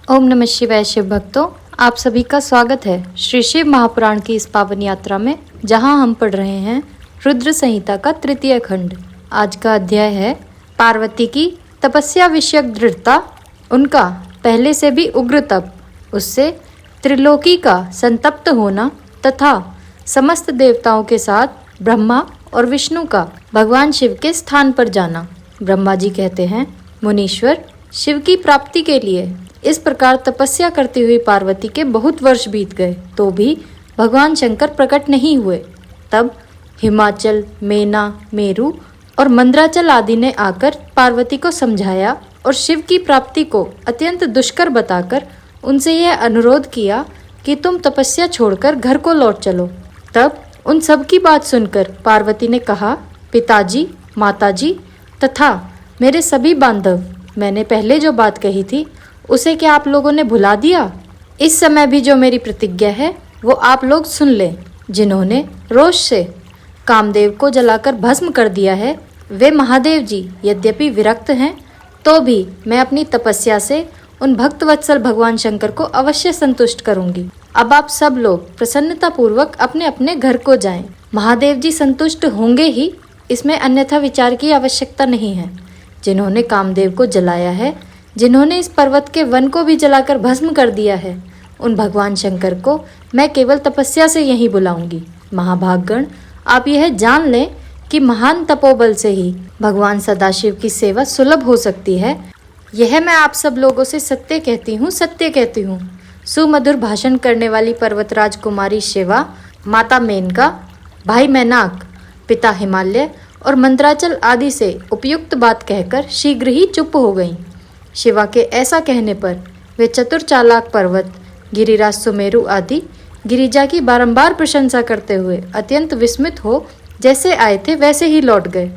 ओम नमः शिवाय। शिव भक्तों, आप सभी का स्वागत है श्री शिव महापुराण की इस पावन यात्रा में, जहां हम पढ़ रहे हैं रुद्र संहिता का तृतीय खंड। आज का अध्याय है पार्वती की तपस्या विषयक दृढ़ता, उनका पहले से भी उग्र तप, उससे त्रिलोकी का संतप्त होना तथा समस्त देवताओं के साथ ब्रह्मा और विष्णु का भगवान शिव के स्थान पर जाना। ब्रह्मा जी कहते हैं, मुनीश्वर, शिव की प्राप्ति के लिए इस प्रकार तपस्या करती हुई पार्वती के बहुत वर्ष बीत गए तो भी भगवान शंकर प्रकट नहीं हुए। तब हिमाचल, मेना, मेरु और मंद्राचल आदि ने आकर पार्वती को समझाया और शिव की प्राप्ति को अत्यंत दुष्कर बताकर उनसे यह अनुरोध किया कि तुम तपस्या छोड़कर घर को लौट चलो। तब उन सब की बात सुनकर पार्वती ने कहा, पिताजी, माताजी तथा मेरे सभी बांधव, मैंने पहले जो बात कही थी उसे क्या आप लोगों ने भुला दिया? इस समय भी जो मेरी प्रतिज्ञा है वो आप लोग सुन लें। जिन्होंने रोष से कामदेव को जलाकर भस्म कर दिया है, वे महादेव जी यद्यपि विरक्त हैं तो भी मैं अपनी तपस्या से उन भक्तवत्सल भगवान शंकर को अवश्य संतुष्ट करूंगी। अब आप सब लोग प्रसन्नता पूर्वक अपने अपने घर को जाएं। महादेव जी संतुष्ट होंगे ही, इसमें अन्यथा विचार की आवश्यकता नहीं है। जिन्होंने कामदेव को जलाया है, जिन्होंने इस पर्वत के वन को भी जलाकर भस्म कर दिया है, उन भगवान शंकर को मैं केवल तपस्या से यहीं बुलाऊंगी। महाभागगण, आप यह जान लें कि महान तपोबल से ही भगवान सदाशिव की सेवा सुलभ हो सकती है। यह मैं आप सब लोगों से सत्य कहती हूँ, सत्य कहती हूँ। सुमधुर भाषण करने वाली पर्वतराज कुमारी शिवा, माता मेनका, भाई मैनाक, पिता हिमालय और मंत्राचल आदि से उपयुक्त बात कहकर शीघ्र ही चुप हो गईं। शिवा के ऐसा कहने पर वे चतुर चालाक पर्वत, गिरिराज सुमेरु आदि गिरिजा की बारंबार प्रशंसा करते हुए अत्यंत विस्मित हो जैसे आए थे वैसे ही लौट गए।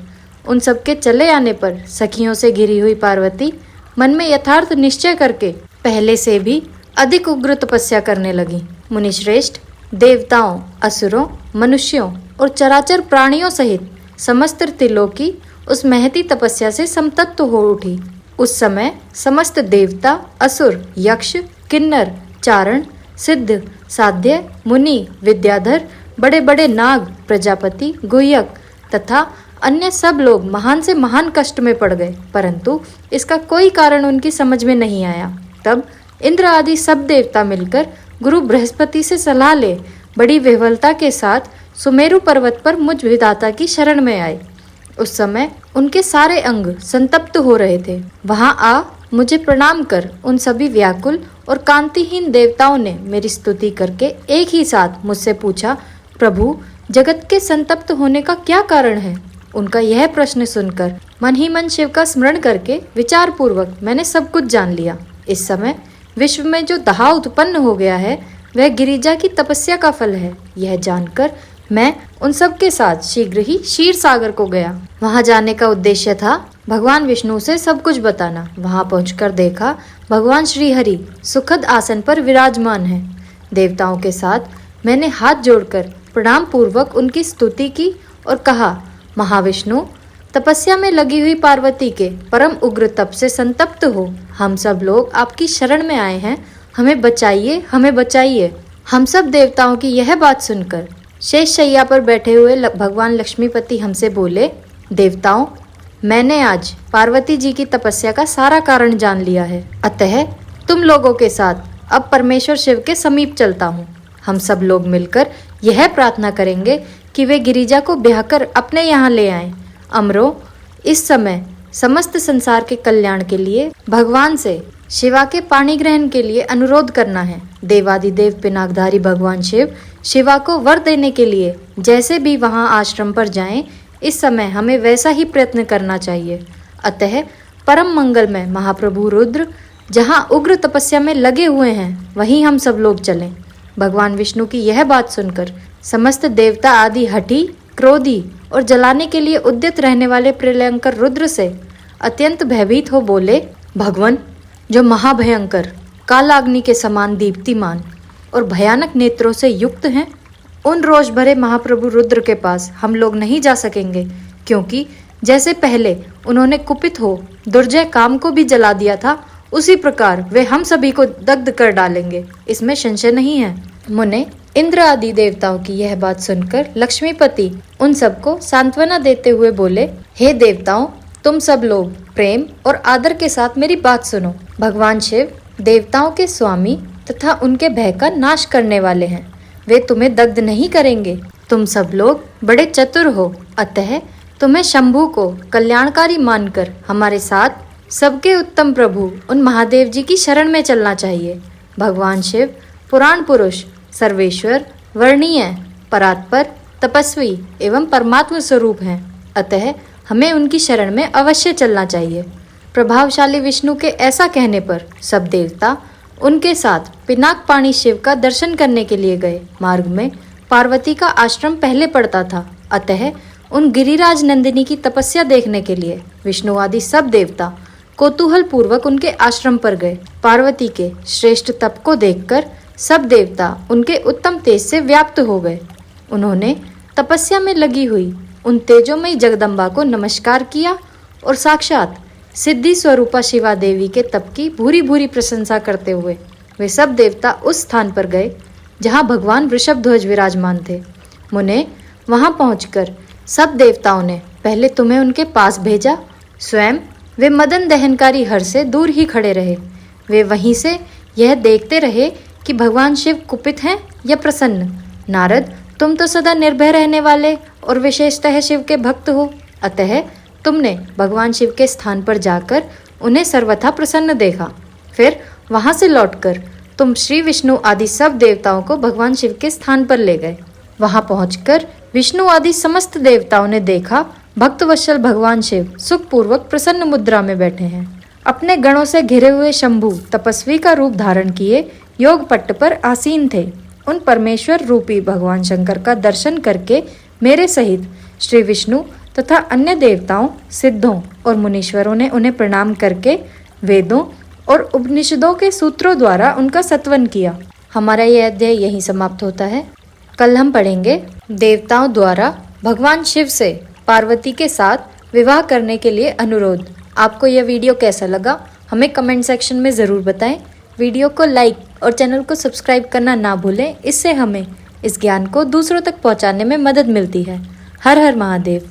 उन सबके चले आने पर सखियों से घिरी हुई पार्वती मन में यथार्थ निश्चय करके पहले से भी अधिक उग्र तपस्या करने लगी। मुनिश्रेष्ठ, देवताओं, असुरों, मनुष्यों और चराचर प्राणियों सहित समस्त त्रिलोकी उस महती तपस्या से समतत्व हो उठी। उस समय समस्त देवता, असुर, यक्ष, किन्नर, चारण, सिद्ध, साध्य, मुनि, विद्याधर, बड़े बड़े नाग, प्रजापति, गुह्यक तथा अन्य सब लोग महान से महान कष्ट में पड़ गए, परंतु इसका कोई कारण उनकी समझ में नहीं आया। तब इंद्र आदि सब देवता मिलकर गुरु बृहस्पति से सलाह ले बड़ी विह्वलता के साथ सुमेरु पर्वत पर मुझ विधाता की शरण में आए। उस समय उनके सारे अंग संतप्त हो रहे थे। वहां आ मुझे प्रणाम कर उन सभी व्याकुल और कांतिहीन देवताओं ने मेरी स्तुति करके एक ही साथ मुझसे पूछा, प्रभु, जगत के संतप्त होने का क्या कारण है? उनका यह प्रश्न सुनकर मन ही मन शिव का स्मरण करके विचार पूर्वक मैंने सब कुछ जान लिया। इस समय विश्व में जो दाह उत्पन्न हो गया है वह गिरिजा की तपस्या का फल है। यह जानकर मैं उन सब के साथ शीघ्र ही क्षीर सागर को गया। वहां जाने का उद्देश्य था भगवान विष्णु से सब कुछ बताना। वहां पहुंचकर देखा भगवान श्री हरि सुखद आसन पर विराजमान है। देवताओं के साथ मैंने हाथ जोड़कर प्रणाम पूर्वक उनकी स्तुति की और कहा, महाविष्णु, तपस्या में लगी हुई पार्वती के परम उग्र तप से संतप्त हो हम सब लोग आपकी शरण में आए हैं। हमें बचाइए, हमें बचाइए। हम सब देवताओं की यह बात सुनकर शेष शैया पर बैठे हुए भगवान लक्ष्मीपति हमसे बोले, देवताओं, मैंने आज पार्वती जी की तपस्या का सारा कारण जान लिया है, अतः तुम लोगों के साथ अब परमेश्वर शिव के समीप चलता हूँ। हम सब लोग मिलकर यह प्रार्थना करेंगे कि वे गिरिजा को ब्याहकर अपने यहाँ ले आएं। अमरो, इस समय समस्त संसार के कल्याण के लिए भगवान से शिवा के पाणी ग्रहण के लिए अनुरोध करना है। देवादिदेव पिनाकधारी भगवान शिव शिवा को वर देने के लिए जैसे भी वहां आश्रम पर जाएं, इस समय हमें वैसा ही प्रयत्न करना चाहिए। अतः परम मंगलमय महाप्रभु रुद्र जहां उग्र तपस्या में लगे हुए हैं वहीं हम सब लोग चलें। भगवान विष्णु की यह बात सुनकर समस्त देवता आदि हठी, क्रोधी और जलाने के लिए उद्यत रहने वाले प्रलयंकर रुद्र से अत्यंत भयभीत हो बोले, भगवान, जो महाभयंकर कालाग्नि के समान दीप्तिमान और भयानक नेत्रों से युक्त हैं, उन रोष भरे महाप्रभु रुद्र के पास हम लोग नहीं जा सकेंगे, क्योंकि जैसे पहले उन्होंने कुपित हो दुर्जय काम को भी जला दिया था, उसी प्रकार वे हम सभी को दग्ध कर डालेंगे, इसमें संशय नहीं है। मुने, इंद्र आदि देवताओं की यह बात सुनकर लक्ष्मीपति उन सबको सांत्वना देते हुए बोले, हे देवताओं, तुम सब लोग प्रेम और आदर के साथ मेरी बात सुनो। भगवान शिव देवताओं के स्वामी तथा उनके भय का नाश करने वाले हैं। वे तुम्हें दग्ध नहीं करेंगे। तुम सब लोग बड़े चतुर हो, अतः तुम्हें शंभु को कल्याणकारी मानकर हमारे साथ सबके उत्तम प्रभु उन महादेव जी की शरण में चलना चाहिए। भगवान शिव पुराण पुरुष, सर्वेश्वर, वर्णीय, परात्पर, तपस्वी एवं परमात्म स्वरूप हैं, अतः हमें उनकी शरण में अवश्य चलना चाहिए। प्रभावशाली विष्णु के ऐसा कहने पर सब देवता उनके साथ पिनाकपाणी शिव का दर्शन करने के लिए गए। मार्ग में पार्वती का आश्रम पहले पड़ता था, अतः उन गिरिराज नंदिनी की तपस्या देखने के लिए विष्णु आदि सब देवता कौतूहल पूर्वक उनके आश्रम पर गए। पार्वती के श्रेष्ठ तप को देखकर सब देवता उनके उत्तम तेज से व्याप्त हो गए। उन्होंने तपस्या में लगी हुई उन तेजोमयी जगदम्बा को नमस्कार किया और साक्षात सिद्धि स्वरूपा शिवा देवी के तप की भूरी भूरी प्रशंसा करते हुए वे सब देवता उस स्थान पर गए जहाँ भगवान वृषभध्वज विराजमान थे। मुने, वहाँ पहुंचकर सब देवताओं ने पहले तुम्हें उनके पास भेजा। स्वयं वे मदन दहनकारी हर से दूर ही खड़े रहे। वे वहीं से यह देखते रहे कि भगवान शिव कुपित हैं या प्रसन्न। नारद, तुम तो सदा निर्भय रहने वाले और विशेषतः शिव के भक्त हो, अतः तुमने भगवान शिव के स्थान पर जाकर उन्हें सर्वथा प्रसन्न देखा। फिर वहां से लौटकर तुम श्री विष्णु आदि सब देवताओं को भगवान शिव के स्थान पर ले गए। वहां पहुंचकर विष्णु आदि समस्त देवताओं ने देखा भक्तवत्सल भगवान शिव सुखपूर्वक प्रसन्न मुद्रा में बैठे हैं। अपने गणों से घिरे हुए शंभु तपस्वी का रूप धारण किए योग पट्ट पर आसीन थे। उन परमेश्वर रूपी भगवान शंकर का दर्शन करके मेरे सहित श्री विष्णु तथा अन्य देवताओं, सिद्धों और मुनीश्वरों ने उन्हें प्रणाम करके वेदों और उपनिषदों के सूत्रों द्वारा उनका सत्वन किया। हमारा यह अध्याय यहीं समाप्त होता है। कल हम पढ़ेंगे देवताओं द्वारा भगवान शिव से पार्वती के साथ विवाह करने के लिए अनुरोध। आपको यह वीडियो कैसा लगा हमें कमेंट सेक्शन में ज़रूर बताएं। वीडियो को लाइक और चैनल को सब्सक्राइब करना ना भूलें, इससे हमें इस ज्ञान को दूसरों तक पहुंचाने में मदद मिलती है। हर हर महादेव।